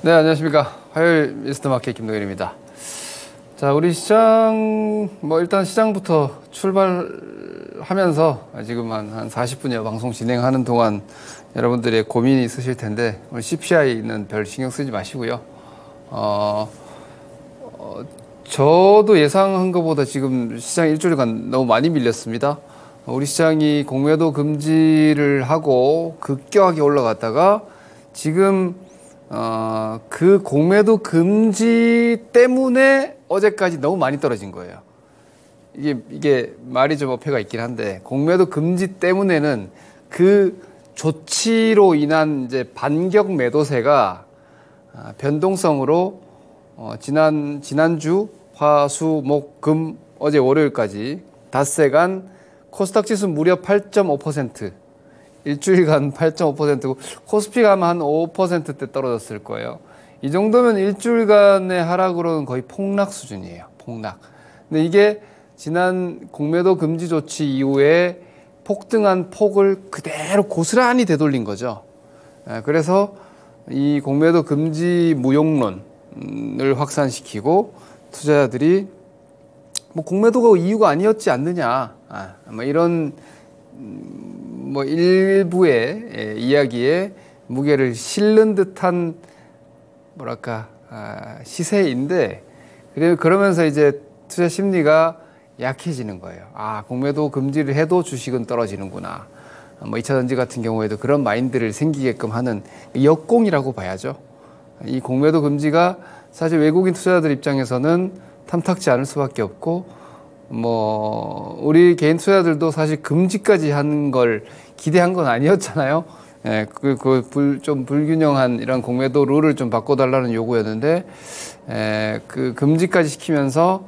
네, 안녕하십니까. 화요일 미스터마켓 김동현입니다. 자, 우리 시장, 일단 시장부터 출발하면서 지금 한 40분여 방송 진행하는 동안 여러분들의 고민이 있으실 텐데, 오늘 CPI는 별 신경 쓰지 마시고요. 저도 예상한 것보다 지금 시장 일주일간 너무 많이 밀렸습니다. 우리 시장이 공매도 금지를 하고 급격하게 올라갔다가 지금 그 공매도 금지 때문에 어제까지 너무 많이 떨어진 거예요. 이게 말이 좀 어폐가 있긴 한데, 공매도 금지 때문에는 그 조치로 인한 이제 반격 매도세가 변동성으로 지난주 화, 수, 목, 금, 어제 월요일까지 닷새간 코스닥 지수 무려 8.5%, 일주일간 8.5%고 코스피가 아마 한 5%대 떨어졌을 거예요. 이 정도면 일주일간의 하락으로는 거의 폭락 수준이에요. 폭락. 근데 이게 지난 공매도 금지 조치 이후에 폭등한 폭을 그대로 고스란히 되돌린 거죠. 그래서 이 공매도 금지 무용론을 확산시키고 투자자들이 공매도가 이유가 아니었지 않느냐, 이런 일부의 이야기에 무게를 실는 듯한 시세인데, 그러면서 이제 투자 심리가 약해지는 거예요. 공매도 금지를 해도 주식은 떨어지는구나. 2차전지 같은 경우에도 그런 마인드를 생기게끔 하는 역공이라고 봐야죠. 이 공매도 금지가 사실 외국인 투자자들 입장에서는 탐탁지 않을 수밖에 없고, 우리 개인 투자자들도 사실 금지까지 하는 걸 기대한 건 아니었잖아요. 좀 불균형한 이런 공매도 룰을 좀 바꿔달라는 요구였는데, 그 금지까지 시키면서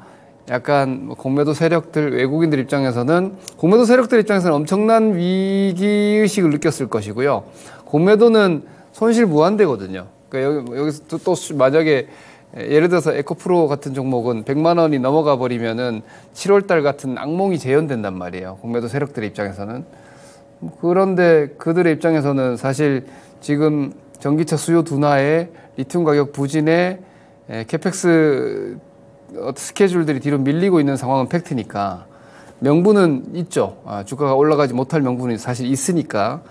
약간 공매도 세력들, 외국인들 입장에서는, 공매도 세력들 입장에서는 엄청난 위기의식을 느꼈을 것이고요. 공매도는 손실 무한대거든요. 그러니까 여기서 또 만약에 예를 들어서 에코프로 같은 종목은 100만 원이 넘어가 버리면은 7월달 같은 악몽이 재현된단 말이에요. 공매도 세력들의 입장에서는. 그런데 그들의 입장에서는 사실 지금 전기차 수요 둔화에 리튬 가격 부진에 캐펙스 스케줄들이 뒤로 밀리고 있는 상황은 팩트니까 명분은 있죠. 주가가 올라가지 못할 명분이 사실 있으니까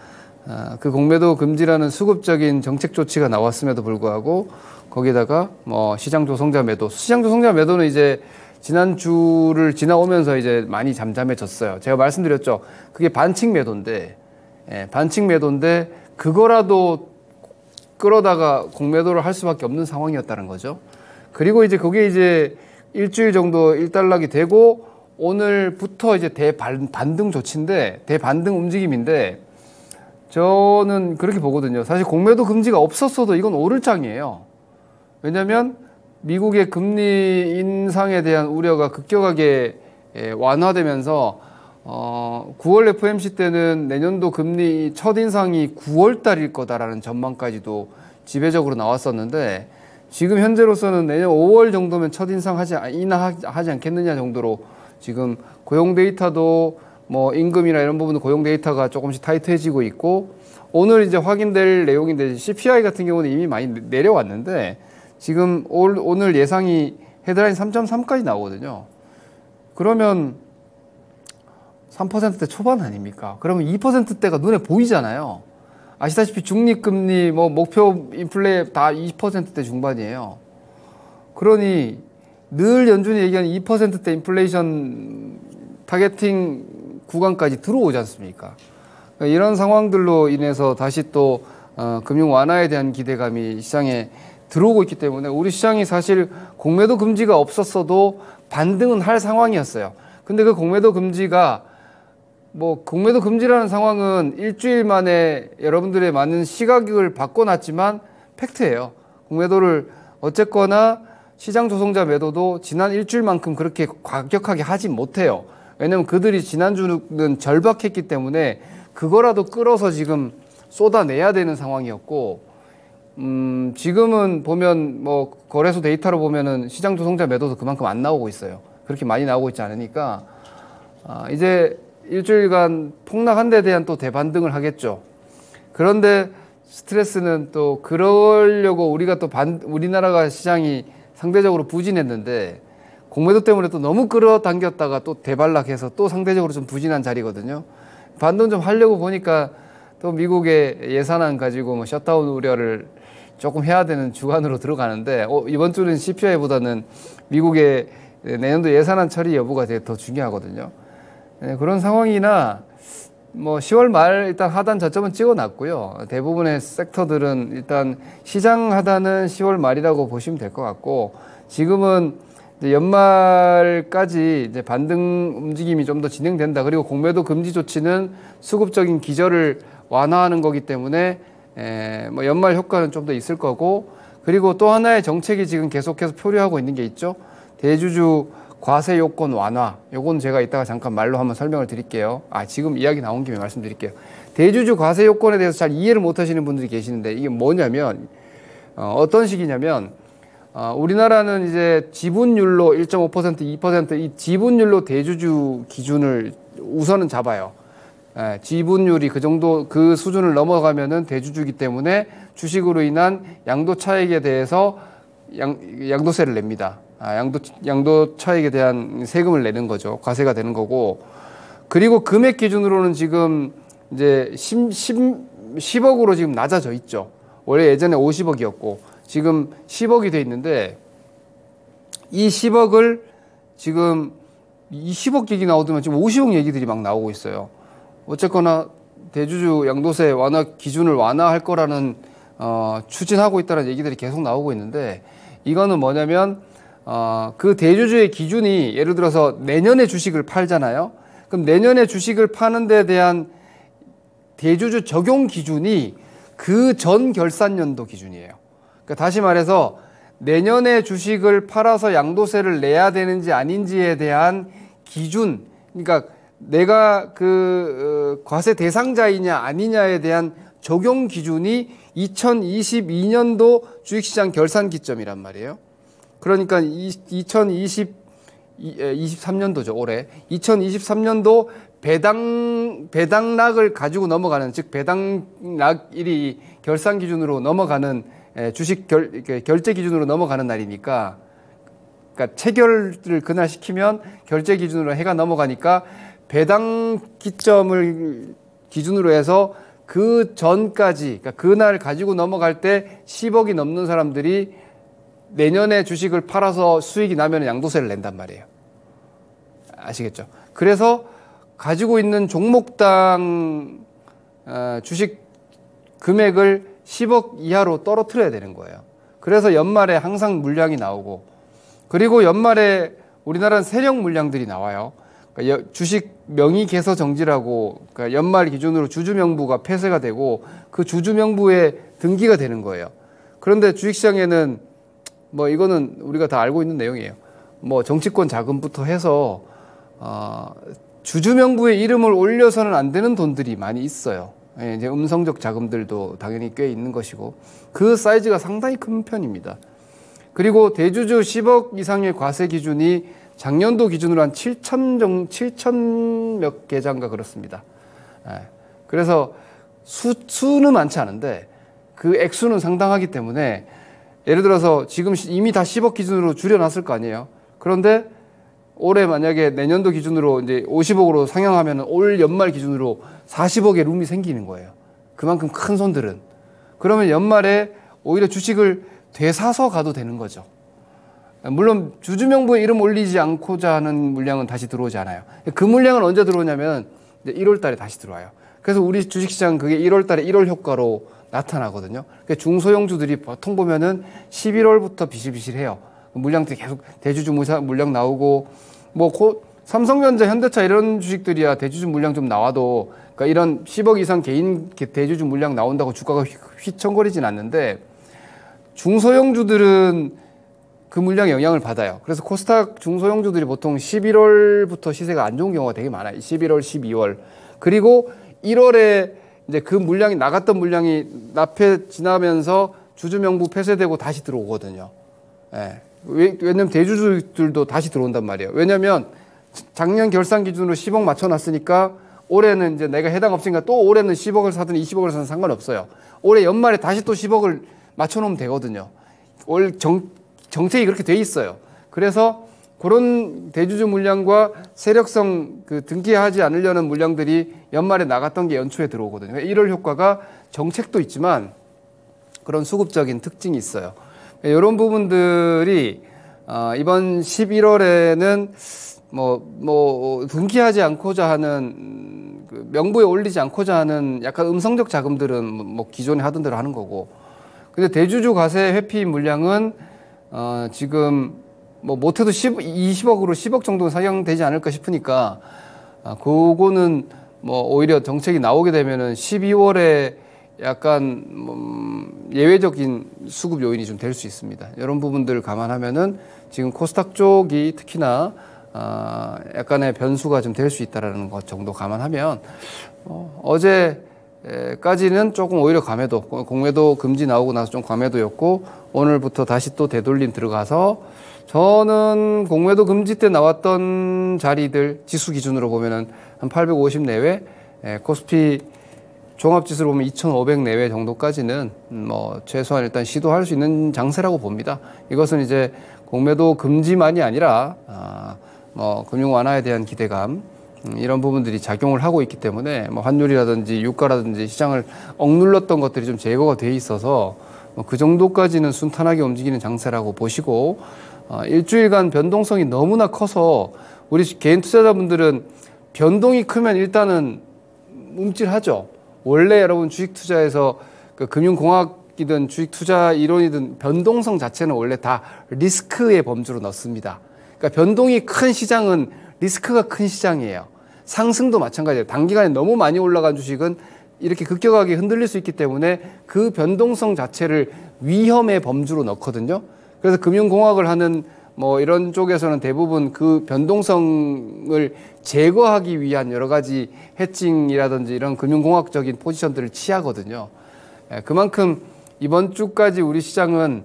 그 공매도 금지라는 수급적인 정책 조치가 나왔음에도 불구하고 거기다가 시장 조성자 매도는 이제 지난주를 지나오면서 이제 많이 잠잠해졌어요. 제가 말씀드렸죠. 그게 반칙 매도인데, 그거라도 끌어다가 공매도를 할 수밖에 없는 상황이었다는 거죠. 그리고 이제 그게 이제 일주일 정도 일단락이 되고 오늘부터 이제 대반등 조치인데, 대반등 움직임인데, 저는 그렇게 보거든요. 사실 공매도 금지가 없었어도 이건 오를 장이에요. 왜냐면 미국의 금리 인상에 대한 우려가 급격하게 완화되면서 9월 FOMC 때는 내년도 금리 첫 인상이 9월 달일 거다라는 전망까지도 지배적으로 나왔었는데, 지금 현재로서는 내년 5월 정도면 첫 인상하지 않겠느냐 정도로 지금 고용 데이터도 임금이나 이런 부분도 고용 데이터가 조금씩 타이트해지고 있고, 오늘 이제 확인될 내용인데 CPI 같은 경우는 이미 많이 내려왔는데 지금 오늘 예상이 헤드라인 3.3까지 나오거든요. 그러면 3%대 초반 아닙니까? 그러면 2%대가 눈에 보이잖아요. 아시다시피 중립금리, 목표 인플레 다 20%대 중반이에요. 그러니 늘 연준이 얘기하는 2%대 인플레이션 타겟팅 구간까지 들어오지 않습니까? 그러니까 이런 상황들로 인해서 다시 또 금융 완화에 대한 기대감이 시장에 들어오고 있기 때문에 우리 시장이 사실 공매도 금지가 없었어도 반등은 할 상황이었어요. 근데 그 공매도 금지가 공매도 금지라는 상황은 일주일 만에 여러분들의 많은 시각을 바꿔놨지만 팩트예요. 공매도를 어쨌거나 시장 조성자 매도도 지난 일주일만큼 그렇게 과격하게 하지 못해요. 왜냐면 그들이 지난주는 절박했기 때문에 그거라도 끌어서 지금 쏟아내야 되는 상황이었고, 지금은 보면 거래소 데이터로 보면은 시장 조성자 매도도 그만큼 안 나오고 있어요. 그렇게 많이 나오고 있지 않으니까 이제 일주일간 폭락한 데 대한 또 대반등을 하겠죠. 그런데 스트레스는 또 그러려고 우리가 또 우리나라가 시장이 상대적으로 부진했는데 공매도 때문에 또 너무 끌어당겼다가 또 대발락해서 또 상대적으로 좀 부진한 자리거든요. 반등 좀 하려고 보니까 또 미국의 예산안 가지고 뭐 셧다운 우려를 조금 해야 되는 주간으로 들어가는데 이번 주는 CPI보다는 미국의 내년도 예산안 처리 여부가 되게 더 중요하거든요. 네, 그런 상황이나 뭐 10월 말 일단 하단 저점은 찍어놨고요. 대부분의 섹터들은 일단 시장 하단은 10월 말이라고 보시면 될 것 같고 지금은 이제 연말까지 이제 반등 움직임이 좀 더 진행된다. 그리고 공매도 금지 조치는 수급적인 기저를 완화하는 거기 때문에 뭐 연말 효과는 좀 더 있을 거고 그리고 또 하나의 정책이 지금 계속해서 표류하고 있는 게 있죠. 대주주 과세 요건 완화. 요건 제가 이따가 잠깐 말로 한번 설명을 드릴게요. 지금 이야기 나온 김에 말씀드릴게요. 대주주 과세 요건에 대해서 잘 이해를 못 하시는 분들이 계시는데 이게 뭐냐면 어떤 식이냐면 우리나라는 이제 지분율로 1.5%, 2% 이 지분율로 대주주 기준을 우선은 잡아요. 지분율이 그 정도 그 수준을 넘어가면은 대주주이기 때문에 주식으로 인한 양도 차익에 대해서 양도세를 냅니다. 양도 차익에 대한 세금을 내는 거죠. 과세가 되는 거고. 그리고 금액 기준으로는 지금 이제 10억으로 지금 낮아져 있죠. 원래 예전에 50억이었고 지금 10억이 돼 있는데 이 10억을 지금 20억 얘기 나오더만 지금 50억 얘기들이 막 나오고 있어요. 어쨌거나 대주주 양도세 완화 기준을 완화할 거라는 추진하고 있다는 얘기들이 계속 나오고 있는데 이거는 뭐냐면 그 대주주의 기준이 예를 들어서 내년에 주식을 팔잖아요. 그럼 내년에 주식을 파는 데 대한 대주주 적용 기준이 그 전 결산년도 기준이에요. 그러니까 다시 말해서 내년에 주식을 팔아서 양도세를 내야 되는지 아닌지에 대한 기준, 그러니까 내가 그 과세 대상자이냐 아니냐에 대한 적용 기준이 2022년도 주식시장 결산 기점이란 말이에요. 그러니까 2023년도죠, 올해. 2023년도 배당락을 가지고 넘어가는, 즉 배당락일이 결산 기준으로 넘어가는 주식 결제 기준으로 넘어가는 날이니까, 그러니까 체결을 그날 시키면 결제 기준으로 해가 넘어가니까 배당 기점을 기준으로 해서 그 전까지, 그러니까 그날 가지고 넘어갈 때 10억이 넘는 사람들이 내년에 주식을 팔아서 수익이 나면 양도세를 낸단 말이에요. 아시겠죠? 그래서 가지고 있는 종목당 주식 금액을 10억 이하로 떨어뜨려야 되는 거예요. 그래서 연말에 항상 물량이 나오고, 그리고 연말에 우리나라는 세력 물량들이 나와요. 그러니까 주식 명의 개서 정지라고, 그러니까 연말 기준으로 주주명부가 폐쇄가 되고 그 주주명부에 등기가 되는 거예요. 그런데 주식시장에는 뭐 이거는 우리가 다 알고 있는 내용이에요. 뭐 정치권 자금부터 해서 주주명부에 이름을 올려서는 안 되는 돈들이 많이 있어요. 예, 이제 음성적 자금들도 당연히 꽤 있는 것이고 그 사이즈가 상당히 큰 편입니다. 그리고 대주주 10억 이상의 과세 기준이 작년도 기준으로 한 7천 몇 계좌인가 그렇습니다. 예, 그래서 수는 많지 않은데 그 액수는 상당하기 때문에 예를 들어서 지금 이미 다 10억 기준으로 줄여놨을 거 아니에요. 그런데 올해 만약에 내년도 기준으로 이제 50억으로 상향하면 올 연말 기준으로 40억의 룸이 생기는 거예요. 그만큼 큰 손들은. 그러면 연말에 오히려 주식을 되사서 가도 되는 거죠. 물론 주주명부에 이름 올리지 않고자 하는 물량은 다시 들어오지 않아요. 그 물량은 언제 들어오냐면 이제 1월 달에 다시 들어와요. 그래서 우리 주식시장 그게 1월 달에 1월 효과로 나타나거든요. 그러니까 중소형주들이 보통 보면은 11월부터 비실비실해요. 물량들이 계속 대주주 물량 나오고 뭐 곧 삼성전자, 현대차 이런 주식들이야 대주주 물량 좀 나와도 그러니까 이런 10억 이상 개인 대주주 물량 나온다고 주가가 휘청거리진 않는데 중소형주들은 그 물량에 영향을 받아요. 그래서 코스닥 중소형주들이 보통 11월부터 시세가 안 좋은 경우가 되게 많아요. 11월, 12월. 그리고 1월에 이제 그 물량이 나갔던 물량이 납해 지나면서 주주명부 폐쇄되고 다시 들어오거든요. 예. 왜냐면 대주주들도 다시 들어온단 말이에요. 왜냐면 작년 결산 기준으로 10억 맞춰놨으니까 올해는 이제 내가 해당 없으니까 또 올해는 10억을 사든 20억을 사든 상관없어요. 올해 연말에 다시 또 10억을 맞춰놓으면 되거든요. 정책이 그렇게 돼 있어요. 그래서 그런 대주주 물량과 세력성 등기하지 않으려는 물량들이 연말에 나갔던 게 연초에 들어오거든요. 이럴 효과가 정책도 있지만 그런 수급적인 특징이 있어요. 이런 부분들이 이번 11월에는 등기하지 않고자 하는 명부에 올리지 않고자 하는 약간 음성적 자금들은 기존에 하던 대로 하는 거고, 근데 대주주 과세 회피 물량은 지금 못해도 20억으로 10억 정도 상향되지 않을까 싶으니까 그거는 오히려 정책이 나오게 되면은 12월에 약간 예외적인 수급 요인이 좀 될 수 있습니다. 이런 부분들을 감안하면은 지금 코스닥 쪽이 특히나 약간의 변수가 좀 될 수 있다라는 것 정도 감안하면 어제까지는 조금 오히려 과매도, 공매도 금지 나오고 나서 좀 과매도였고, 오늘부터 다시 또 되돌림 들어가서 저는 공매도 금지 때 나왔던 자리들 지수 기준으로 보면은 한 850 내외, 코스피 종합지수로 보면 2,500 내외 정도까지는 최소한 일단 시도할 수 있는 장세라고 봅니다. 이것은 이제 공매도 금지만이 아니라 금융 완화에 대한 기대감, 이런 부분들이 작용을 하고 있기 때문에 환율이라든지 유가라든지 시장을 억눌렀던 것들이 좀 제거가 돼 있어서 그 정도까지는 순탄하게 움직이는 장세라고 보시고, 일주일간 변동성이 너무나 커서 우리 개인 투자자분들은 변동이 크면 일단은 움찔하죠. 원래 여러분 주식 투자에서 금융공학이든 주식 투자 이론이든 변동성 자체는 원래 다 리스크의 범주로 넣습니다. 그러니까 변동이 큰 시장은 리스크가 큰 시장이에요. 상승도 마찬가지예요. 단기간에 너무 많이 올라간 주식은 이렇게 급격하게 흔들릴 수 있기 때문에 그 변동성 자체를 위험의 범주로 넣거든요. 그래서 금융공학을 하는 이런 쪽에서는 대부분 그 변동성을 제거하기 위한 여러 가지 해칭이라든지 이런 금융공학적인 포지션들을 취하거든요. 그만큼 이번 주까지 우리 시장은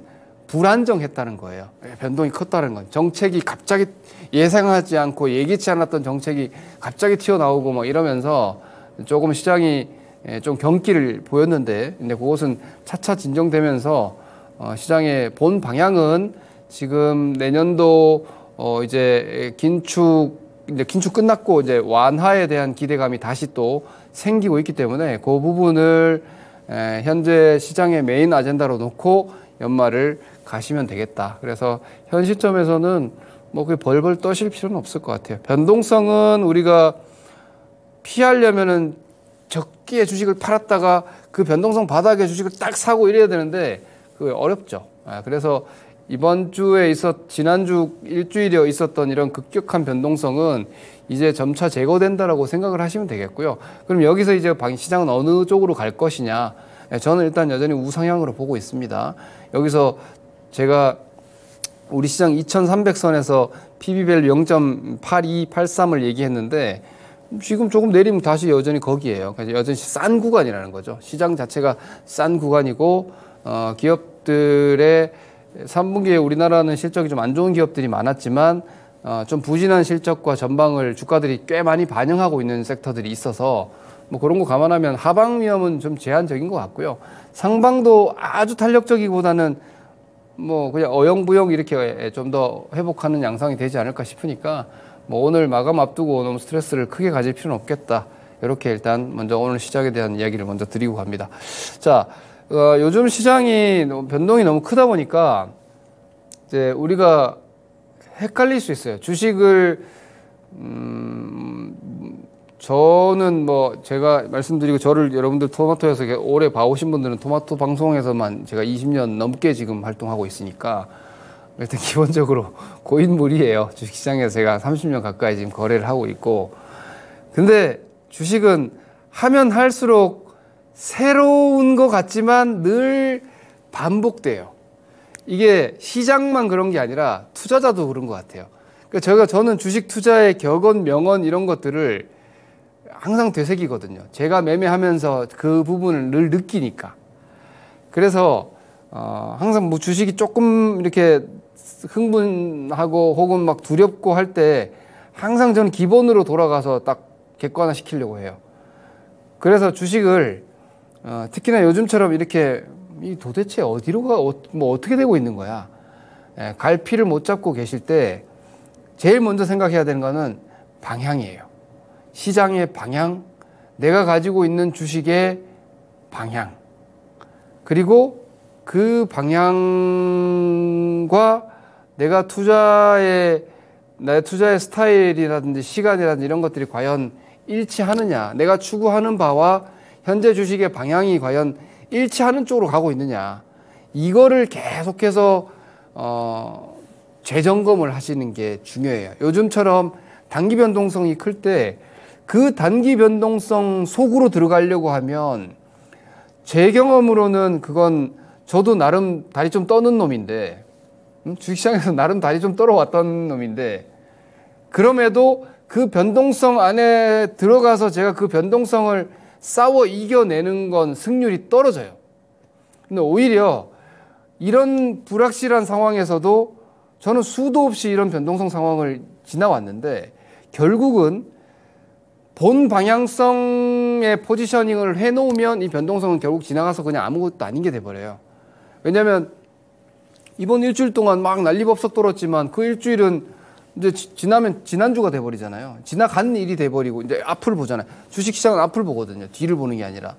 불안정했다는 거예요. 변동이 컸다는 건. 정책이 갑자기 예상하지 않고 예기치 않았던 정책이 갑자기 튀어나오고 이러면서 조금 시장이 좀 경기를 보였는데, 근데 그것은 차차 진정되면서 시장의 본 방향은 지금 내년도 이제 긴축 끝났고 이제 완화에 대한 기대감이 다시 또 생기고 있기 때문에 그 부분을 현재 시장의 메인 아젠다로 놓고 연말을 가시면 되겠다. 그래서 현 시점에서는 그게 벌벌 떠실 필요는 없을 것 같아요. 변동성은 우리가 피하려면은 적기에 주식을 팔았다가 그 변동성 바닥에 주식을 딱 사고 이래야 되는데 그게 어렵죠. 그래서 이번 주에 지난주 일주일에 있었던 이런 급격한 변동성은 이제 점차 제거된다라고 생각을 하시면 되겠고요. 그럼 여기서 이제 시장은 어느 쪽으로 갈 것이냐? 저는 일단 여전히 우상향으로 보고 있습니다. 여기서 제가 우리 시장 2300선에서 PB밸류 0.8283을 얘기했는데 지금 조금 내리면 다시 여전히 거기에요. 그래서 여전히 싼 구간이라는 거죠. 시장 자체가 싼 구간이고 기업들의 3분기에 우리나라는 실적이 좀 안 좋은 기업들이 많았지만 좀 부진한 실적과 전방을 주가들이 꽤 많이 반영하고 있는 섹터들이 있어서 그런 거 감안하면 하방 위험은 좀 제한적인 것 같고요. 상방도 아주 탄력적이기보다는 그냥 어영부영 이렇게 좀 더 회복하는 양상이 되지 않을까 싶으니까 오늘 마감 앞두고 너무 스트레스를 크게 가질 필요는 없겠다. 이렇게 일단 먼저 오늘 시작에 대한 이야기를 먼저 드리고 갑니다. 자, 요즘 시장이 변동이 너무 크다 보니까 이제 우리가 헷갈릴 수 있어요. 주식을 저는 제가 말씀드리고 저를 여러분들 토마토에서 오래 봐오신 분들은 토마토 방송에서만 제가 20년 넘게 지금 활동하고 있으니까 일단 기본적으로 고인물이에요. 주식시장에서 제가 30년 가까이 지금 거래를 하고 있고, 근데 주식은 하면 할수록 새로운 것 같지만 늘 반복돼요. 이게 시장만 그런 게 아니라 투자자도 그런 것 같아요. 그러니까 저는 주식 투자의 격언, 명언 이런 것들을 항상 되새기거든요. 제가 매매하면서 그 부분을 늘 느끼니까. 그래서 항상 주식이 조금 이렇게 흥분하고 혹은 막 두렵고 할 때 항상 저는 기본으로 돌아가서 딱 객관화시키려고 해요. 그래서 주식을 특히나 요즘처럼 이렇게 도대체 어디로 뭐 어떻게 되고 있는 거야? 갈피를 못 잡고 계실 때 제일 먼저 생각해야 되는 거는 방향이에요. 시장의 방향, 내가 가지고 있는 주식의 방향, 그리고 그 방향과 내가 나의 투자의 스타일이라든지 시간이라든지 이런 것들이 과연 일치하느냐, 내가 추구하는 바와 현재 주식의 방향이 과연 일치하는 쪽으로 가고 있느냐, 이거를 계속해서 재점검을 하시는 게 중요해요. 요즘처럼 단기 변동성이 클 때 그 단기 변동성 속으로 들어가려고 하면 제 경험으로는 그건 저도 나름 다리 좀 떠는 놈인데, 주식시장에서 나름 다리 좀 떨어왔던 놈인데, 그럼에도 그 변동성 안에 들어가서 제가 그 변동성을 싸워 이겨내는 건 승률이 떨어져요. 근데 오히려 이런 불확실한 상황에서도 저는 수도 없이 이런 변동성 상황을 지나왔는데, 결국은 본 방향성의 포지셔닝을 해놓으면 이 변동성은 결국 지나가서 그냥 아무것도 아닌 게 돼버려요. 왜냐하면 이번 일주일 동안 막 난리법석 떨었지만 그 일주일은 이제 지나면 지난주가 돼버리잖아요. 지나간 일이 돼버리고 이제 앞을 보잖아요. 주식시장은 앞을 보거든요. 뒤를 보는 게 아니라.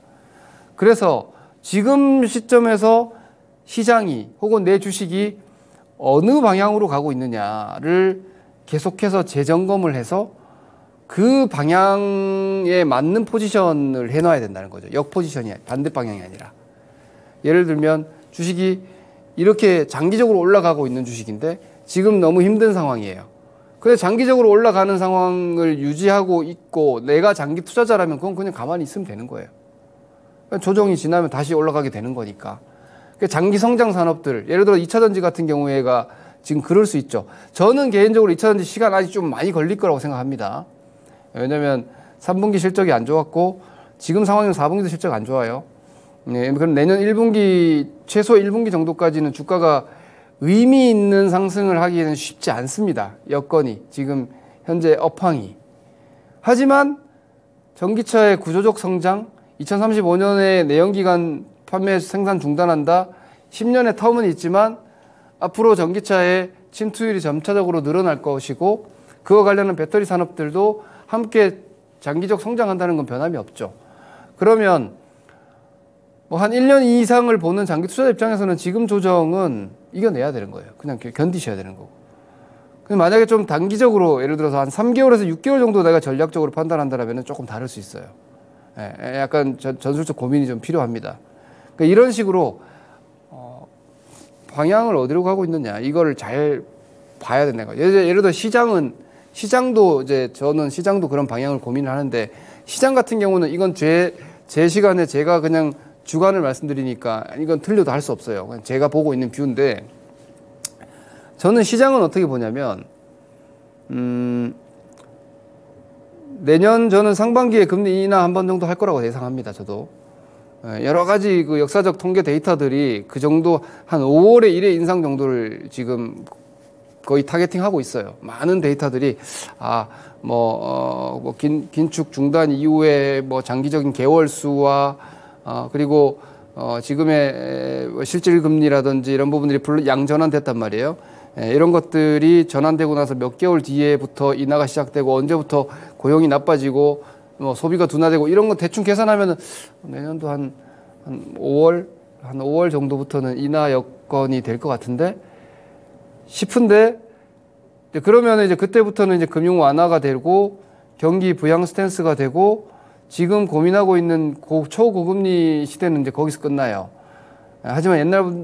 그래서 지금 시점에서 시장이 혹은 내 주식이 어느 방향으로 가고 있느냐를 계속해서 재점검을 해서 그 방향에 맞는 포지션을 해놔야 된다는 거죠. 역포지션이 반대 방향이 아니라. 예를 들면 주식이 이렇게 장기적으로 올라가고 있는 주식인데 지금 너무 힘든 상황이에요. 근데 장기적으로 올라가는 상황을 유지하고 있고 내가 장기 투자자라면 그건 그냥 가만히 있으면 되는 거예요. 조정이 지나면 다시 올라가게 되는 거니까. 장기 성장 산업들, 예를 들어 2차전지 같은 경우에가 지금 그럴 수 있죠. 저는 개인적으로 2차전지 시간 아직 좀 많이 걸릴 거라고 생각합니다. 왜냐면 3분기 실적이 안 좋았고 지금 상황에는 4분기도 실적 안 좋아요. 네, 그럼 내년 1분기 최소 1분기 정도까지는 주가가 의미 있는 상승을 하기에는 쉽지 않습니다. 여건이 지금 현재 업황이. 하지만 전기차의 구조적 성장, 2035년에 내연기관 판매 생산 중단한다. 10년의 텀은 있지만 앞으로 전기차의 침투율이 점차적으로 늘어날 것이고 그와 관련한 배터리 산업들도 함께 장기적 성장한다는 건 변함이 없죠. 그러면 뭐 한 1년 이상을 보는 장기 투자자 입장에서는 지금 조정은 이겨내야 되는 거예요. 그냥 견디셔야 되는 거고. 근데 만약에 좀 단기적으로 예를 들어서 한 3개월에서 6개월 정도 내가 전략적으로 판단한다면 조금 다를 수 있어요. 약간 전술적 고민이 좀 필요합니다. 그러니까 이런 식으로 방향을 어디로 가고 있느냐 이거를 잘 봐야 된다는 거예요. 예를 들어 시장도 이제 저는 시장도 그런 방향을 고민을 하는데 시장 같은 경우는 이건 제 시간에 제가 그냥 주관을 말씀드리니까 이건 틀려도 할 수 없어요. 그냥 제가 보고 있는 뷰인데 저는 시장은 어떻게 보냐면 내년 저는 상반기에 금리 인하 한 번 정도 할 거라고 예상합니다. 저도 여러 가지 그 역사적 통계 데이터들이 그 정도 한 5월에 1회 인상 정도를 지금 거의 타겟팅하고 있어요. 많은 데이터들이 긴축 중단 이후에 뭐 장기적인 개월 수와 그리고 지금의 실질 금리라든지 이런 부분들이 양전환됐단 말이에요. 이런 것들이 전환되고 나서 몇 개월 뒤에부터 인하가 시작되고 언제부터 고용이 나빠지고 뭐 소비가 둔화되고 이런 거 대충 계산하면은 내년도 한 5월 정도부터는 인하 여건이 될 것 같은데 싶은데 그러면 이제 그때부터는 이제 금융 완화가 되고 경기 부양 스탠스가 되고 지금 고민하고 있는 초고금리 시대는 이제 거기서 끝나요. 하지만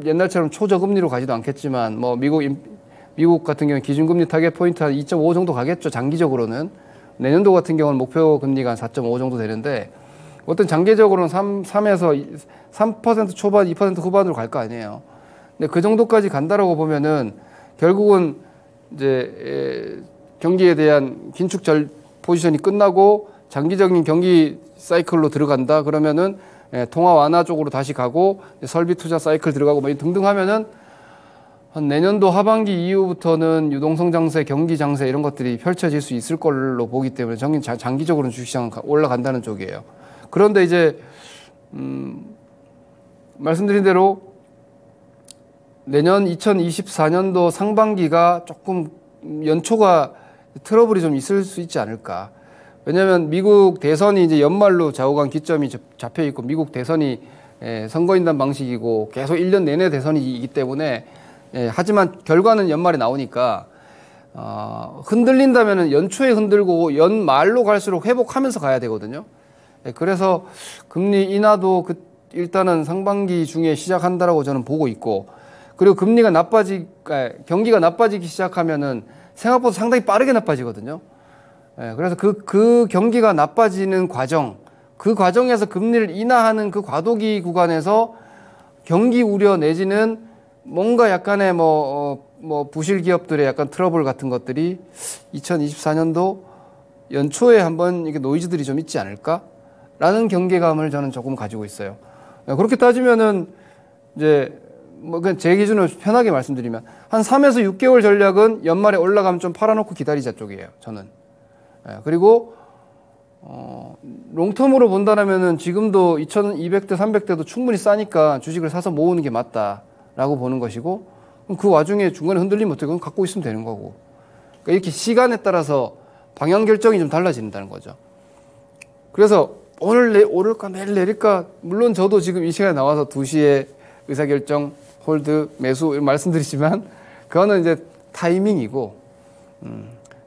옛날처럼 초저금리로 가지도 않겠지만 뭐 미국 같은 경우는 기준금리 타겟 포인트 한 2.5 정도 가겠죠. 장기적으로는 내년도 같은 경우는 목표 금리가 한 4.5 정도 되는데 어떤 장기적으로는 3에서 3% 초반, 2% 후반으로 갈 거 아니에요. 근데 그 정도까지 간다라고 보면은 결국은 이제 경기에 대한 긴축 포지션이 끝나고 장기적인 경기 사이클로 들어간다 그러면은 통화 완화 쪽으로 다시 가고 설비 투자 사이클 들어가고 뭐 등등 하면은 한 내년도 하반기 이후부터는 유동성 장세, 경기 장세 이런 것들이 펼쳐질 수 있을 걸로 보기 때문에 장기적으로는 주식시장 올라간다는 쪽이에요. 그런데 이제 말씀드린 대로 내년 2024년도 상반기가 조금 연초가 트러블이 좀 있을 수 있지 않을까. 왜냐하면 미국 대선이 이제 연말로 좌우간 기점이 잡혀 있고 미국 대선이 선거인단 방식이고 계속 1년 내내 대선이기 때문에 하지만 결과는 연말에 나오니까 흔들린다면은 연초에 흔들고 연말로 갈수록 회복하면서 가야 되거든요. 그래서 금리 인하도 일단은 상반기 중에 시작한다라고 저는 보고 있고, 그리고 경기가 나빠지기 시작하면은 생각보다 상당히 빠르게 나빠지거든요. 그래서 그 경기가 나빠지는 과정, 그 과정에서 금리를 인하하는 그 과도기 구간에서 경기 우려 내지는 뭔가 약간의 부실 기업들의 약간 트러블 같은 것들이 2024년도 연초에 한번 이게 노이즈들이 좀 있지 않을까라는 경계감을 저는 조금 가지고 있어요. 그렇게 따지면은 이제 그냥 제 기준으로 편하게 말씀드리면 한 3에서 6개월 전략은 연말에 올라가면 좀 팔아놓고 기다리자 쪽이에요, 저는. 그리고 롱텀으로 본다면은 지금도 2200대, 300대도 충분히 싸니까 주식을 사서 모으는 게 맞다라고 보는 것이고, 그 와중에 중간에 흔들리면 어떻게 그건 갖고 있으면 되는 거고. 그러니까 이렇게 시간에 따라서 방향 결정이 좀 달라진다는 거죠. 그래서 오늘 오를까 내일 내릴까, 물론 저도 지금 이 시간에 나와서 2시에 의사결정, 홀드, 매수 말씀드리지만 그거는 이제 타이밍이고,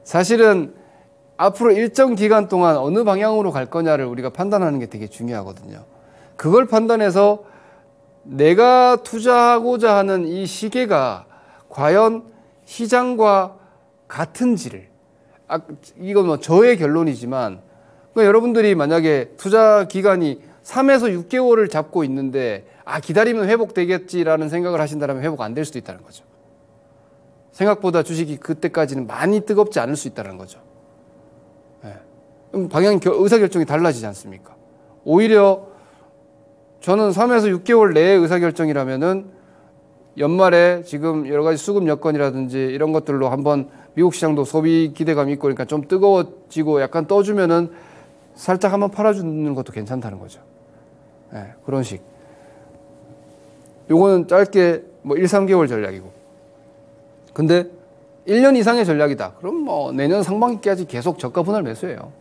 사실은 앞으로 일정 기간 동안 어느 방향으로 갈 거냐를 우리가 판단하는 게 되게 중요하거든요. 그걸 판단해서 내가 투자하고자 하는 이 시계가 과연 시장과 같은지를, 이건 저의 결론이지만, 그러니까 여러분들이 만약에 투자 기간이 3에서 6개월을 잡고 있는데 기다리면 회복되겠지라는 생각을 하신다면 회복 안 될 수도 있다는 거죠. 생각보다 주식이 그때까지는 많이 뜨겁지 않을 수 있다는 거죠. 의사결정이 달라지지 않습니까? 오히려 저는 3에서 6개월 내의 의사결정이라면은 연말에 지금 여러 가지 수급 여건이라든지 이런 것들로 한번 미국 시장도 소비 기대감이 있고 그러니까 좀 뜨거워지고 약간 떠주면은 살짝 한번 팔아주는 것도 괜찮다는 거죠. 그런 식. 요거는 짧게 1, 3개월 전략이고. 근데 1년 이상의 전략이다. 그럼 내년 상반기까지 계속 저가 분할 매수예요.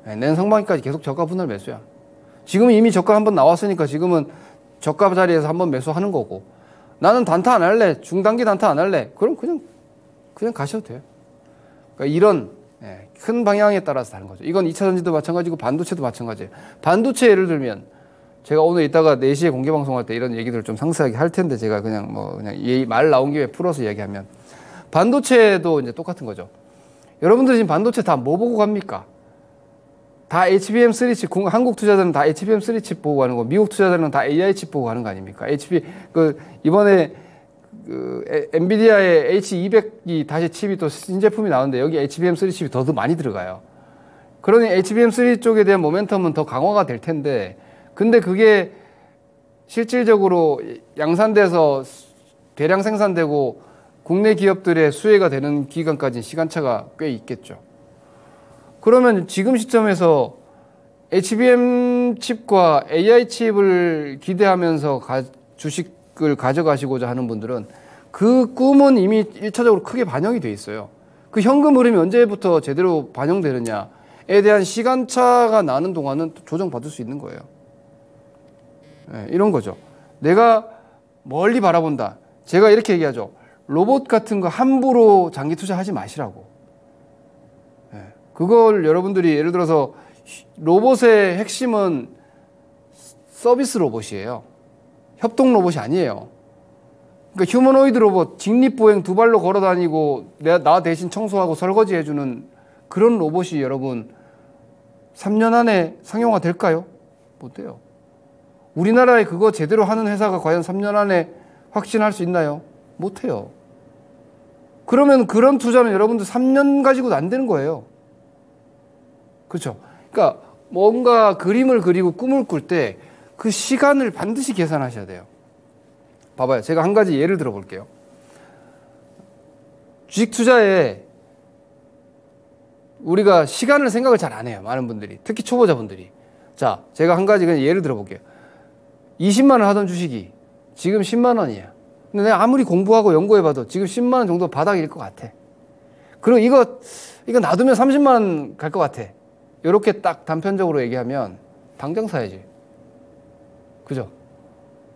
내년 상반기까지 계속 저가 분할 매수야. 지금은 이미 저가 한번 나왔으니까 지금은 저가 자리에서 한번 매수하는 거고, 나는 단타 안 할래, 중단기 단타 안 할래, 그럼 그냥 가셔도 돼요. 그러니까 이런 큰 방향에 따라서 다른 거죠. 이건 2차 전지도 마찬가지고 반도체도 마찬가지예요. 반도체 예를 들면 제가 오늘 이따가 4시에 공개 방송할 때 이런 얘기들을 좀 상세하게 할 텐데 제가 그냥 말 나온 김에 풀어서 얘기하면, 반도체도 이제 똑같은 거죠. 여러분들 지금 반도체 다 뭐 보고 갑니까? 다 HBM3칩, 한국 투자자는 다 HBM3칩 보고 가는 거, 미국 투자자는 다 AI 칩 보고 가는 거 아닙니까? 이번에 엔비디아의 H200이 다시 칩이 또 신제품이 나오는데 여기 HBM3 칩이 더 많이 들어가요. 그러니 HBM3 쪽에 대한 모멘텀은 더 강화가 될 텐데, 근데 그게 실질적으로 양산돼서 대량 생산되고 국내 기업들의 수혜가 되는 기간까지 시간차가 꽤 있겠죠. 그러면 지금 시점에서 HBM 칩과 AI 칩을 기대하면서 주식을 가져가시고자 하는 분들은 그 꿈은 이미 1차적으로 크게 반영이 돼 있어요. 그 현금 흐름이 언제부터 제대로 반영되느냐에 대한 시간차가 나는 동안은 조정받을 수 있는 거예요. 이런 거죠. 내가 멀리 바라본다. 제가 이렇게 얘기하죠. 로봇 같은 거 함부로 장기 투자하지 마시라고. 그걸 여러분들이 예를 들어서 로봇의 핵심은 서비스 로봇이에요. 협동 로봇이 아니에요. 그러니까 휴머노이드 로봇, 직립보행 2발로 걸어 다니고 나 대신 청소하고 설거지 해주는 그런 로봇이 여러분 3년 안에 상용화 될까요? 못 돼요. 우리나라에 그거 제대로 하는 회사가 과연 3년 안에 확신할 수 있나요? 못 해요. 그러면 그런 투자는 여러분들 3년 가지고도 안 되는 거예요. 그렇죠? 그러니까 뭔가 그림을 그리고 꿈을 꿀 때 그 시간을 반드시 계산하셔야 돼요. 봐봐요. 제가 한 가지 예를 들어 볼게요. 주식 투자에 우리가 시간을 생각을 잘 안 해요. 많은 분들이. 특히 초보자분들이. 자, 제가 한 가지 그냥 예를 들어 볼게요. 20만 원 하던 주식이 지금 10만 원이야. 근데 내가 아무리 공부하고 연구해봐도 지금 10만 원 정도 바닥일 것 같아. 그리고 이거 놔두면 30만 원 갈 것 같아. 이렇게 딱 단편적으로 얘기하면 당장 사야지. 그죠?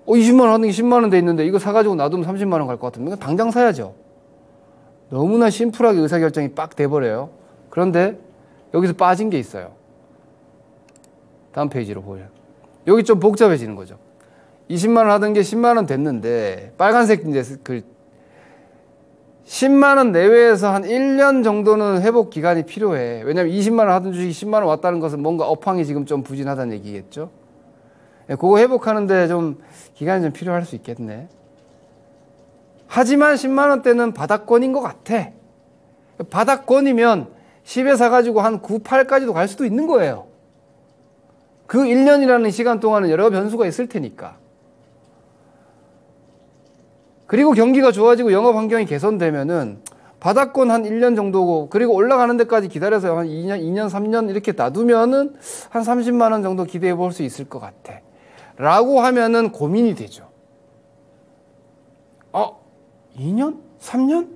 20만 원 하는 게 10만 원 돼 있는데 이거 사가지고 놔두면 30만 원 갈 것 같으면 당장 사야죠. 너무나 심플하게 의사결정이 빡 돼버려요. 그런데 여기서 빠진 게 있어요. 다음 페이지로 보여요. 여기 좀 복잡해지는 거죠. 20만 원 하던 게 10만 원 됐는데 빨간색 이제 그 10만 원 내외에서 한 1년 정도는 회복 기간이 필요해. 왜냐면 20만 원 하던 주식이 10만 원 왔다는 것은 뭔가 업황이 지금 좀 부진하다는 얘기겠죠. 그거 회복하는데 좀 기간이 좀 필요할 수 있겠네. 하지만 10만 원대는 바닥권인 것 같아. 바닥권이면 10에 사가지고 한 9, 8까지도 갈 수도 있는 거예요. 그 1년이라는 시간 동안은 여러 변수가 있을 테니까. 그리고 경기가 좋아지고 영업 환경이 개선되면은 바닥권 한 1년 정도고, 그리고 올라가는 데까지 기다려서 한 2년, 3년 이렇게 놔두면은 한 30만 원 정도 기대해 볼 수 있을 것 같아. 라고 하면은 고민이 되죠. 2년? 3년?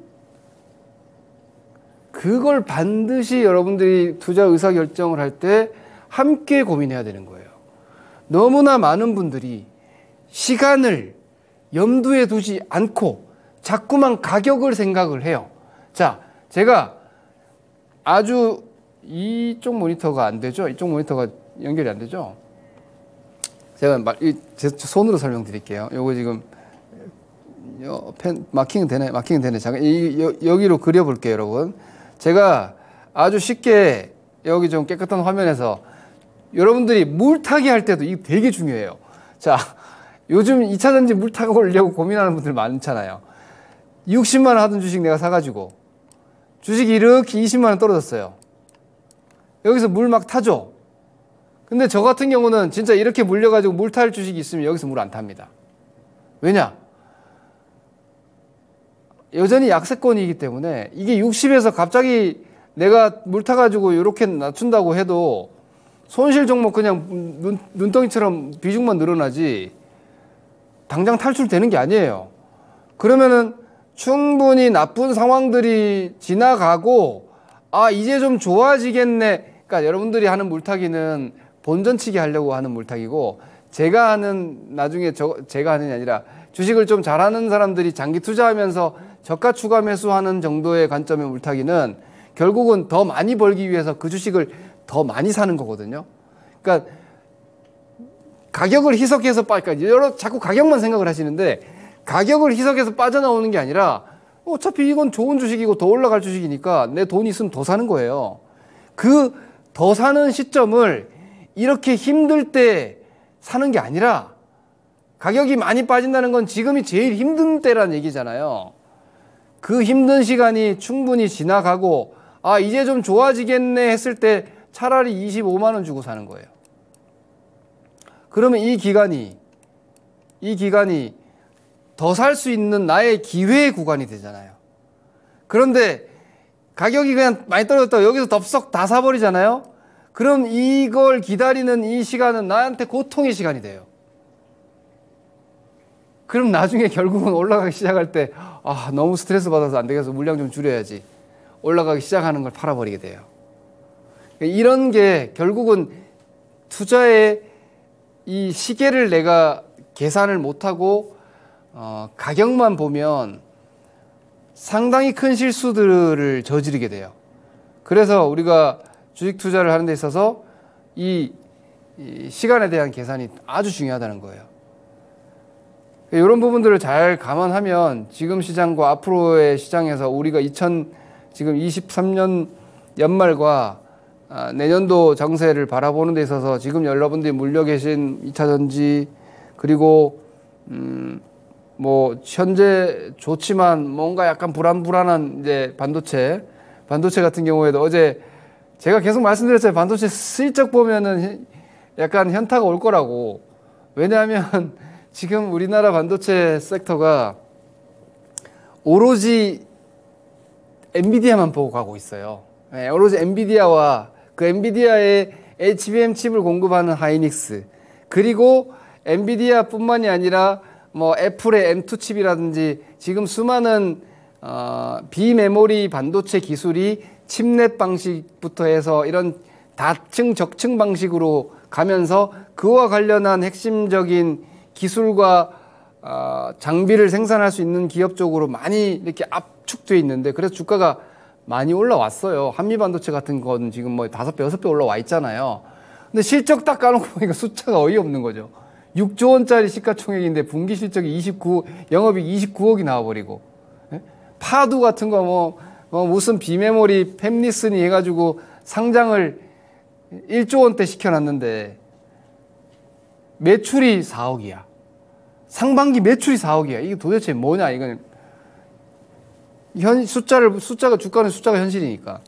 그걸 반드시 여러분들이 투자 의사결정을 할 때 함께 고민해야 되는 거예요. 너무나 많은 분들이 시간을 염두에 두지 않고 자꾸만 가격을 생각을 해요. 자, 제가 아주 이쪽 모니터가 안 되죠? 이쪽 모니터가 연결이 안 되죠? 제가 제 손으로 설명드릴게요. 요거 지금 마킹은 되네. 마킹은 되네. 잠깐 여기로 그려볼게요, 여러분. 제가 아주 쉽게 여기 좀 깨끗한 화면에서 여러분들이 물타기 할 때도 이게 되게 중요해요. 자, 요즘 2차전지 물 타고려고 고민하는 분들 많잖아요. 60만 원 하던 주식 내가 사가지고 주식이 이렇게 20만 원 떨어졌어요. 여기서 물 막 타죠. 근데 저 같은 경우는 진짜 이렇게 물려가지고 물 탈 주식이 있으면 여기서 물 안 탑니다. 왜냐? 여전히 약세권이기 때문에 이게 60에서 갑자기 내가 물 타가지고 이렇게 낮춘다고 해도 손실 종목 그냥 눈덩이처럼 비중만 늘어나지 당장 탈출되는 게 아니에요. 그러면은 충분히 나쁜 상황들이 지나가고 이제 좀 좋아지겠네. 그러니까 여러분들이 하는 물타기는 본전치기 하려고 하는 물타기고, 제가 하는 나중에 제가 하는 게 아니라 주식을 좀 잘하는 사람들이 장기 투자하면서 저가 추가 매수하는 정도의 관점의 물타기는 결국은 더 많이 벌기 위해서 그 주식을 더 많이 사는 거거든요. 그러니까 가격을 희석해서 그러니까 자꾸 가격만 생각을 하시는데, 가격을 희석해서 빠져나오는 게 아니라 어차피 이건 좋은 주식이고 더 올라갈 주식이니까 내 돈이 있으면 더 사는 거예요. 그 더 사는 시점을 이렇게 힘들 때 사는 게 아니라, 가격이 많이 빠진다는 건 지금이 제일 힘든 때라는 얘기잖아요. 그 힘든 시간이 충분히 지나가고 이제 좀 좋아지겠네 했을 때 차라리 25만 원 주고 사는 거예요. 그러면 이 기간이 더 살 수 있는 나의 기회의 구간이 되잖아요. 그런데 가격이 그냥 많이 떨어졌다고 여기서 덥석 다 사버리잖아요. 그럼 이걸 기다리는 이 시간은 나한테 고통의 시간이 돼요. 그럼 나중에 결국은 올라가기 시작할 때 너무 스트레스 받아서 안 되겠어, 물량 좀 줄여야지, 올라가기 시작하는 걸 팔아버리게 돼요. 이런 게 결국은 투자의 이 시계를 내가 계산을 못하고 가격만 보면 상당히 큰 실수들을 저지르게 돼요. 그래서 우리가 주식 투자를 하는 데 있어서 이 시간에 대한 계산이 아주 중요하다는 거예요. 이런 부분들을 잘 감안하면 지금 시장과 앞으로의 시장에서 우리가 지금 23년 연말과 내년도 정세를 바라보는 데 있어서 지금 여러분들이 물려 계신 2차전지, 그리고 현재 좋지만 뭔가 약간 불안한 이제 반도체 같은 경우에도 어제 제가 계속 말씀드렸잖아요. 반도체 슬쩍 보면은 약간 현타가 올 거라고. 왜냐하면 지금 우리나라 반도체 섹터가 오로지 엔비디아만 보고 가고 있어요. 예, 오로지 엔비디아와 그 엔비디아의 HBM 칩을 공급하는 하이닉스, 그리고 엔비디아뿐만이 아니라 뭐 애플의 M2 칩이라든지 지금 수많은 비메모리 반도체 기술이 칩넷 방식부터 해서 이런 다층 적층 방식으로 가면서 그와 관련한 핵심적인 기술과 장비를 생산할 수 있는 기업 쪽으로 많이 이렇게 압축되어 있는데, 그래서 주가가 많이 올라왔어요. 한미반도체 같은 건 지금 뭐 5배, 6배 올라와 있잖아요. 근데 실적 딱 까놓고 보니까 숫자가 어이없는 거죠. 6조 원짜리 시가총액인데 분기 실적이 29, 영업이익 29억이 나와버리고, 예? 파두 같은 거 뭐 무슨 비메모리 팹리스니 해가지고 상장을 1조 원대 시켜놨는데 매출이 4억이야. 상반기 매출이 4억이야. 이게 도대체 뭐냐, 이건. 숫자가, 주가는 숫자가 현실이니까.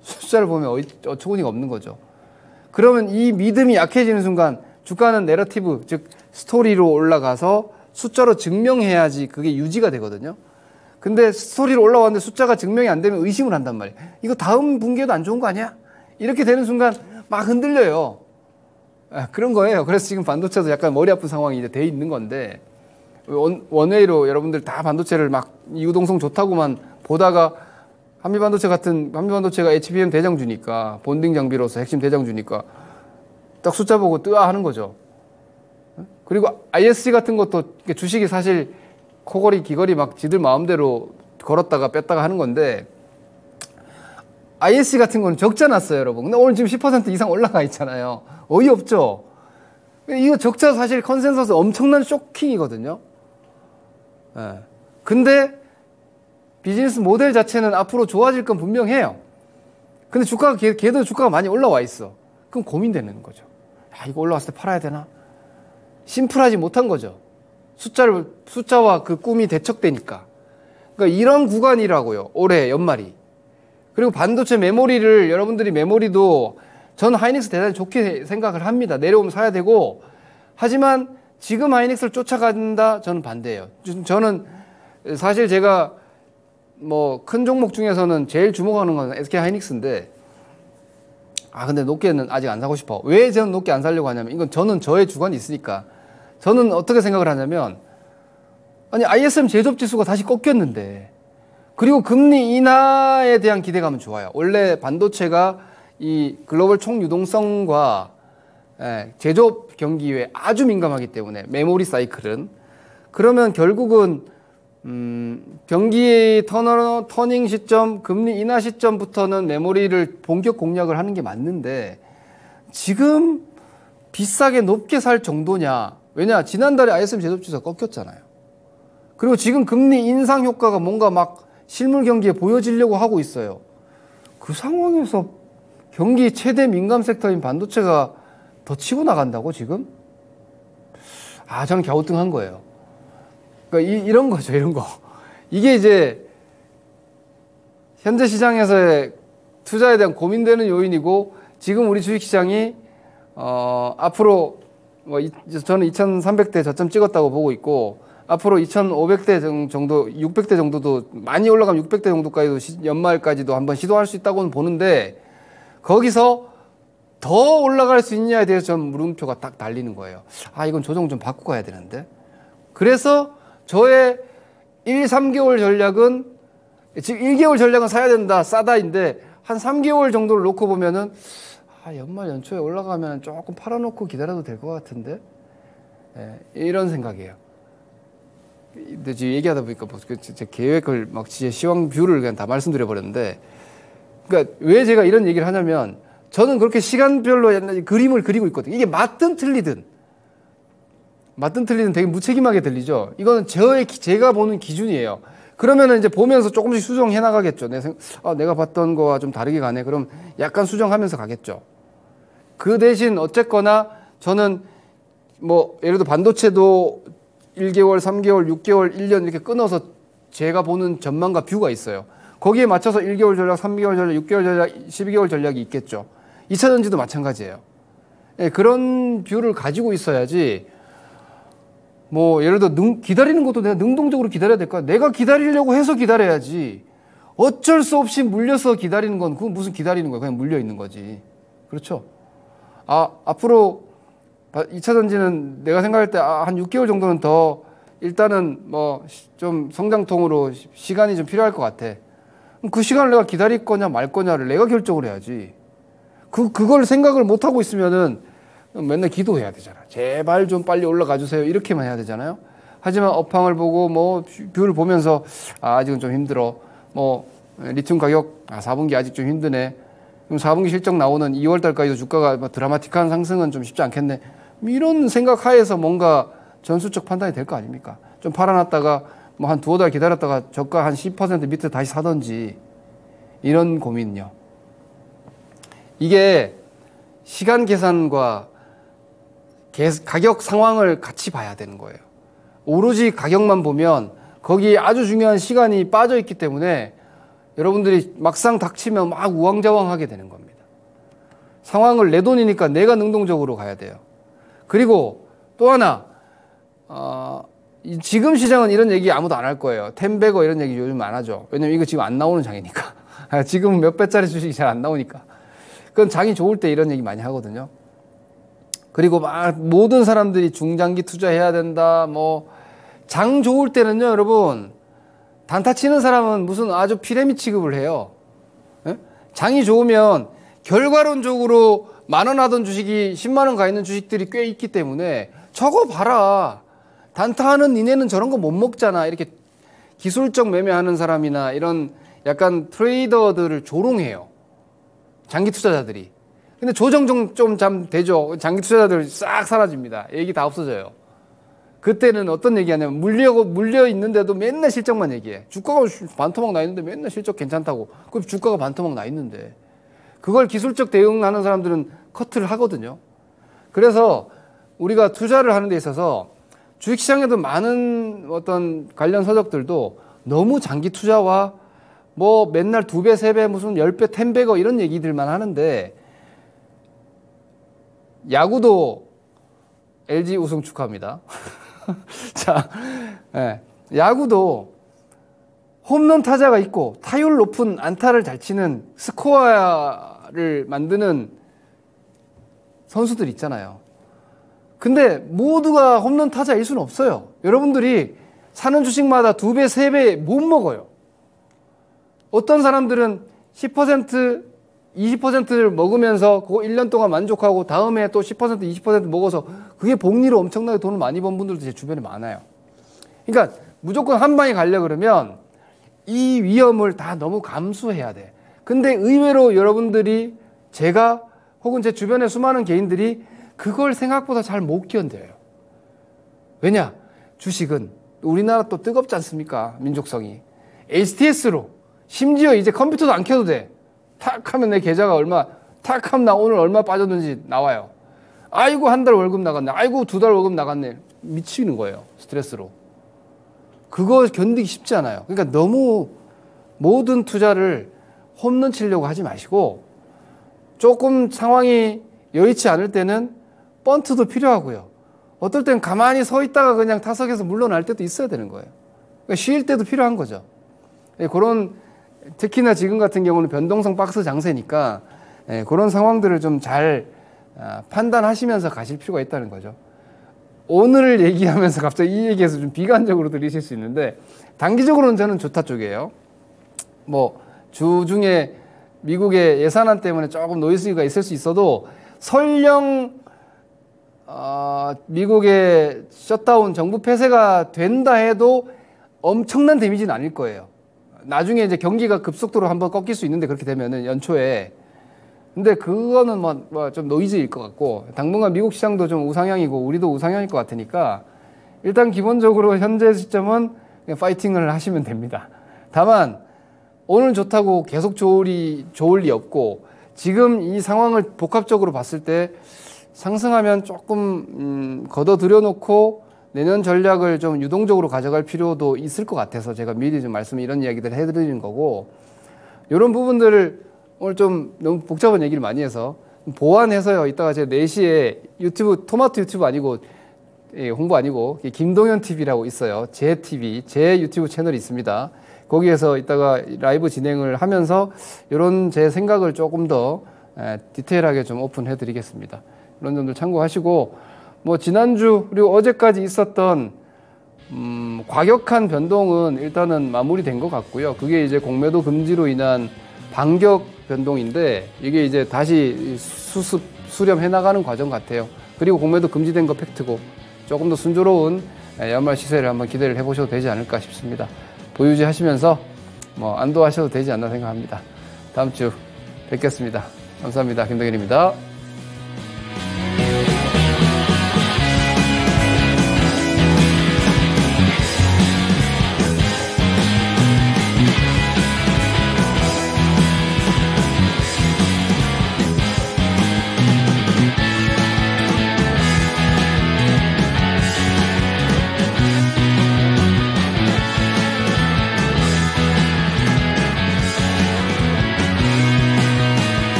숫자를 보면 어처구니가 없는 거죠. 그러면 이 믿음이 약해지는 순간 주가는 내러티브, 즉 스토리로 올라가서 숫자로 증명해야지 그게 유지가 되거든요. 근데 스토리로 올라왔는데 숫자가 증명이 안 되면 의심을 한단 말이에요. 이거 다음 분기에도 안 좋은 거 아니야? 이렇게 되는 순간 막 흔들려요. 그런 거예요. 그래서 지금 반도체도 약간 머리 아픈 상황이 이제 돼 있는 건데, 원웨이로 여러분들 다 반도체를 막 이구동성 좋다고만 보다가 한미반도체가 HBM 대장주니까, 본딩 장비로서 핵심 대장주니까 딱 숫자 보고 뜨아 하는 거죠. 그리고 ISC 같은 것도 주식이 사실 코걸이 기걸이 막 지들 마음대로 걸었다가 뺐다가 하는 건데, ISC 같은 거는 적자 났어요, 여러분. 근데 오늘 지금 10% 이상 올라가 있잖아요. 어이없죠? 이거 적자 사실 컨센서스 엄청난 쇼킹이거든요. 예. 근데 비즈니스 모델 자체는 앞으로 좋아질 건 분명해요. 근데 걔도 주가가 많이 올라와 있어. 그럼 고민되는 거죠. 야, 이거 올라왔을 때 팔아야 되나? 심플하지 못한 거죠. 숫자와 그 꿈이 대척되니까. 그러니까 이런 구간이라고요. 올해 연말이. 그리고 반도체 메모리를, 여러분들이 메모리도 전 하이닉스 대단히 좋게 생각을 합니다. 내려오면 사야 되고, 하지만 지금 하이닉스를 쫓아간다? 저는 반대예요. 저는 사실 제가 뭐 큰 종목 중에서는 제일 주목하는 건 SK 하이닉스인데, 근데 노키아는 아직 안 사고 싶어. 왜 저는 노키아 안 사려고 하냐면, 이건 저는 저의 주관이 있으니까. 저는 어떻게 생각을 하냐면, 아니 ISM 제조업 지수가 다시 꺾였는데, 그리고 금리 인하에 대한 기대감은 좋아요. 원래 반도체가 이 글로벌 총유동성과 제조업 경기에 아주 민감하기 때문에, 메모리 사이클은. 그러면 결국은 경기 터닝 시점, 금리 인하 시점부터는 메모리를 본격 공략을 하는 게 맞는데, 지금 비싸게 높게 살 정도냐? 왜냐, 지난달에 ISM 제조업 지수가 꺾였잖아요. 그리고 지금 금리 인상 효과가 뭔가 막 실물 경기에 보여지려고 하고 있어요. 그 상황에서 경기 최대 민감 섹터인 반도체가 더 치고 나간다고 지금? 저는 갸우뚱한 거예요. 그러니까 이런 거죠, 이런 거. 이게 이제 현재 시장에서의 투자에 대한 고민되는 요인이고, 지금 우리 주식시장이 앞으로 저는 2,300대 저점 찍었다고 보고 있고, 앞으로 2,500대 정도, 600대 정도도, 많이 올라가면 600대 정도까지도 연말까지도 한번 시도할 수 있다고는 보는데, 거기서 더 올라갈 수 있냐에 대해서 전 물음표가 딱 달리는 거예요. 이건 조정 좀 바꾸고 가야 되는데. 그래서 저의 1, 3개월 전략은, 지금 1개월 전략은 사야 된다, 싸다인데, 한 3개월 정도를 놓고 보면은, 연말 연초에 올라가면 조금 팔아놓고 기다려도 될 것 같은데? 이런 생각이에요. 근데 지금 얘기하다 보니까 제 계획을 제 시황 뷰를 그냥 다 말씀드려 버렸는데, 그러니까 왜 제가 이런 얘기를 하냐면, 저는 그렇게 시간별로 옛날에 그림을 그리고 있거든요. 이게 맞든 틀리든 되게 무책임하게 들리죠. 이거는 제가 보는 기준이에요. 그러면은 이제 보면서 조금씩 수정해 나가겠죠. 내가 봤던 거와 좀 다르게 가네. 그럼 약간 수정하면서 가겠죠. 그 대신 어쨌거나 저는 예를 들어 반도체도 1개월, 3개월, 6개월, 1년 이렇게 끊어서 제가 보는 전망과 뷰가 있어요. 거기에 맞춰서 1개월 전략, 3개월 전략, 6개월 전략, 12개월 전략이 있겠죠. 2차전지도 마찬가지예요. 그런 뷰를 가지고 있어야지, 예를 들어 기다리는 것도 내가 능동적으로 기다려야 될 거야. 내가 기다리려고 해서 기다려야지. 어쩔 수 없이 물려서 기다리는 건 그건 무슨 기다리는 거예요. 그냥 물려 있는 거지. 그렇죠? 앞으로 2차 전지는 내가 생각할 때 한 6개월 정도는 더 일단은 뭐 좀 성장통으로 시간이 좀 필요할 것 같아. 그럼 그 시간을 내가 기다릴 거냐 말 거냐를 내가 결정을 해야지. 그걸 생각을 못 하고 있으면은 맨날 기도해야 되잖아. 제발 좀 빨리 올라가 주세요. 이렇게만 해야 되잖아요. 하지만 업황을 보고 뭐 뷰를 보면서 아직은 좀 힘들어. 뭐 리튬 가격 4분기 아직 좀 힘드네. 그럼 4분기 실적 나오는 2월 달까지도 주가가 뭐 드라마틱한 상승은 좀 쉽지 않겠네. 이런 생각 하에서 뭔가 전술적 판단이 될 거 아닙니까? 좀 팔아놨다가 뭐 한 두어 달 기다렸다가 저가 한 10% 밑에 다시 사든지 이런 고민요. 이게 시간 계산과 가격 상황을 같이 봐야 되는 거예요. 오로지 가격만 보면 거기에 아주 중요한 시간이 빠져 있기 때문에 여러분들이 막상 닥치면 막 우왕좌왕하게 되는 겁니다. 상황을 내 돈이니까 내가 능동적으로 가야 돼요. 그리고 또 하나 지금 시장은 이런 얘기 아무도 안 할 거예요. 텐베거 이런 얘기 요즘 안 하죠. 왜냐면 이거 지금 안 나오는 장이니까. 지금 몇 배짜리 주식이 잘 안 나오니까. 그건 장이 좋을 때 이런 얘기 많이 하거든요. 그리고 막 모든 사람들이 중장기 투자해야 된다. 뭐 장 좋을 때는요, 여러분 단타 치는 사람은 무슨 아주 피라미드 취급을 해요. 예? 장이 좋으면 결과론적으로 10,000원 하던 주식이 10만 원 가 있는 주식들이 꽤 있기 때문에 저거 봐라. 단타하는 니네는 저런 거 못 먹잖아. 이렇게 기술적 매매하는 사람이나 이런 약간 트레이더들을 조롱해요. 장기 투자자들이. 근데 조정 좀 되죠. 장기 투자자들 싹 사라집니다. 얘기 다 없어져요. 그때는 어떤 얘기 하냐면 물려 있는데도 맨날 실적만 얘기해. 주가가 반토막 나 있는데 맨날 실적 괜찮다고. 그럼 주가가 반토막 나 있는데. 그걸 기술적 대응하는 사람들은 커트를 하거든요. 그래서 우리가 투자를 하는 데 있어서 주식시장에도 많은 어떤 관련 서적들도 너무 장기 투자와 뭐 맨날 2배, 3배, 무슨 10배, 10배거 이런 얘기들만 하는데 야구도 LG 우승 축하합니다. 자, 네. 야구도 홈런 타자가 있고 타율 높은 안타를 잘 치는 스코어를 만드는 선수들 있잖아요. 근데 모두가 홈런 타자일 수는 없어요. 여러분들이 사는 주식마다 2배, 3배 못 먹어요. 어떤 사람들은 10%, 20%를 먹으면서 그거 1년 동안 만족하고 다음에 또 10%, 20% 먹어서 그게 복리로 엄청나게 돈을 많이 번 분들도 제 주변에 많아요. 그러니까 무조건 한 방에 가려고 그러면 이 위험을 다 너무 감수해야 돼. 근데 의외로 여러분들이 제가 혹은 제 주변의 수많은 개인들이 그걸 생각보다 잘 못 견뎌요. 왜냐? 주식은 우리나라 또 뜨겁지 않습니까? 민족성이. HTS로 심지어 이제 컴퓨터도 안 켜도 돼. 탁 하면 내 계좌가 얼마, 탁 하면 나 오늘 얼마 빠졌는지 나와요. 아이고 한 달 월급 나갔네. 아이고 2달 월급 나갔네. 미치는 거예요. 스트레스로. 그거 견디기 쉽지 않아요. 그러니까 너무 모든 투자를 홈런 치려고 하지 마시고 조금 상황이 여의치 않을 때는 번트도 필요하고요. 어떨 땐 가만히 서 있다가 그냥 타석에서 물러날 때도 있어야 되는 거예요. 그러니까 쉴 때도 필요한 거죠. 그런 특히나 지금 같은 경우는 변동성 박스 장세니까 그런 상황들을 좀 잘 판단하시면서 가실 필요가 있다는 거죠. 오늘을 얘기하면서 갑자기 이 얘기에서 좀 비관적으로 들리실 수 있는데 단기적으로는 저는 좋다 쪽이에요. 뭐 주중에 미국의 예산안 때문에 조금 노이즈가 있을 수 있어도 설령 미국의 셧다운 정부 폐쇄가 된다 해도 엄청난 데미지는 아닐 거예요. 나중에 이제 경기가 급속도로 한번 꺾일 수 있는데 그렇게 되면은 연초에. 근데 그거는 뭐 좀 노이즈일 것 같고 당분간 미국 시장도 좀 우상향이고 우리도 우상향일 것 같으니까 일단 기본적으로 현재 시점은 그냥 파이팅을 하시면 됩니다. 다만 오늘 좋다고 계속 좋을 리 없고 지금 이 상황을 복합적으로 봤을 때 상승하면 조금 걷어들여 놓고 내년 전략을 좀 유동적으로 가져갈 필요도 있을 것 같아서 제가 미리 좀 이런 이야기들을 해드리는 거고 이런 부분들을 오늘 좀 너무 복잡한 얘기를 많이 해서 보완해서요. 이따가 제가 4시에 유튜브 토마토 유튜브 아니고 홍보 아니고 김동현 TV라고 있어요. 제 TV 제 유튜브 채널이 있습니다. 거기에서 이따가 라이브 진행을 하면서 이런 제 생각을 조금 더 디테일하게 좀 오픈해 드리겠습니다. 이런 점들 참고하시고, 뭐 지난주 그리고 어제까지 있었던 과격한 변동은 일단은 마무리된 것 같고요. 그게 이제 공매도 금지로 인한 반격 변동인데, 이게 이제 다시 수렴해 나가는 과정 같아요. 그리고 공매도 금지된 거 팩트고, 조금 더 순조로운 연말 시세를 한번 기대를 해보셔도 되지 않을까 싶습니다. 보유지 하시면서 뭐 안도하셔도 되지 않나 생각합니다. 다음 주 뵙겠습니다. 감사합니다. 김덕일입니다.